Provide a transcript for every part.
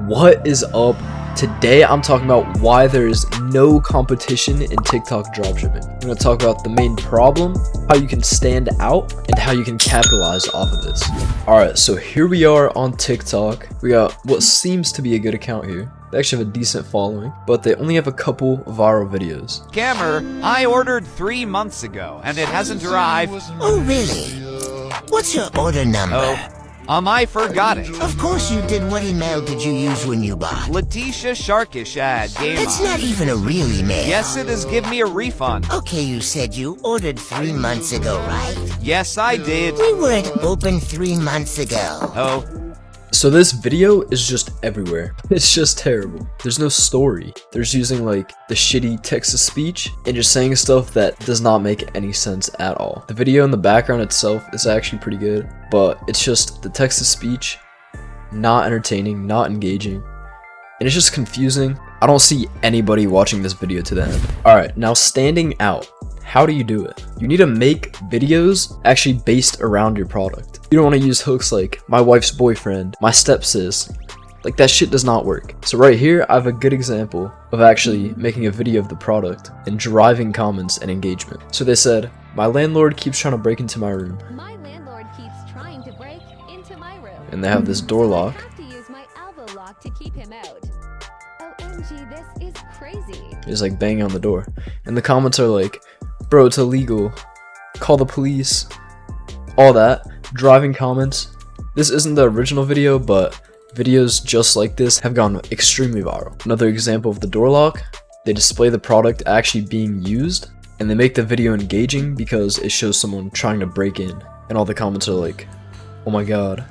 What is up? Today I'm talking about why there is no competition in TikTok dropshipping. I'm going to talk about the main problem, how you can stand out, and how you can capitalize off of this. Alright, so here we are on TikTok. We got what seems to be a good account here. They actually have a decent following, but they only have a couple viral videos. Scammer, I ordered 3 months ago, and it hasn't arrived. Oh, really? What's your order number? I forgot it. Of course you did. What email did you use when you bought? Letitia Sharkish ad game That's on. not even a real email. Yes, it is. Give me a refund. Okay, you said you ordered 3 months ago, right? Yes, I did. We weren't open 3 months ago. Oh, So this video is just everywhere. It's just terrible. There's no story. There's using like the shitty text-to-speech and just saying stuff that does not make any sense at all. The video in the background itself is actually pretty good, but it's just the text-to-speech, not entertaining, not engaging, and it's just confusing. I don't see anybody watching this video to the end. Alright, now standing out. How do you do it? You need to make videos actually based around your product. You don't want to use hooks like my wife's boyfriend, my stepsis. Like that shit does not work. So right here, I have a good example of actually making a video of the product and driving comments and engagement. So they said, my landlord keeps trying to break into my room. My landlord keeps trying to break into my room. And they have this door lock. I have to use my elbow lock to keep him out. OMG, this is crazy. He's like banging on the door. And the comments are like, bro, it's illegal. Call the police. All that. Driving comments. This isn't the original video, but videos just like this have gone extremely viral. Another example of the door lock. They display the product actually being used, and they make the video engaging because it shows someone trying to break in. And all the comments are like, oh my god.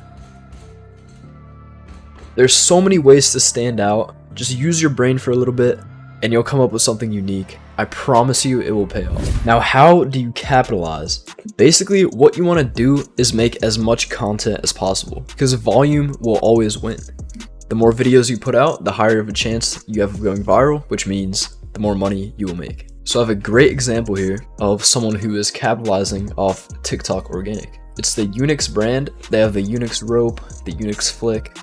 There's so many ways to stand out. Just use your brain for a little bit, and you'll come up with something unique. I promise you it will pay off. Now, how do you capitalize? Basically, what you want to do is make as much content as possible, because volume will always win. The more videos you put out, the higher of a chance you have of going viral, which means the more money you will make. So I have a great example here of someone who is capitalizing off TikTok organic. It's the Unix brand. They have the Unix rope, the Unix flick,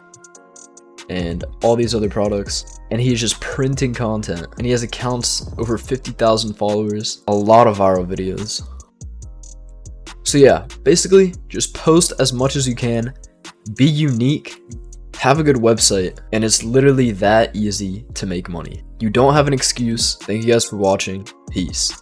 and all these other products, and he's just printing content, and he has accounts over 50,000 followers, a lot of viral videos. So yeah, basically just post as much as you can, be unique, have a good website, and it's literally that easy to make money. You don't have an excuse. Thank you guys for watching. Peace.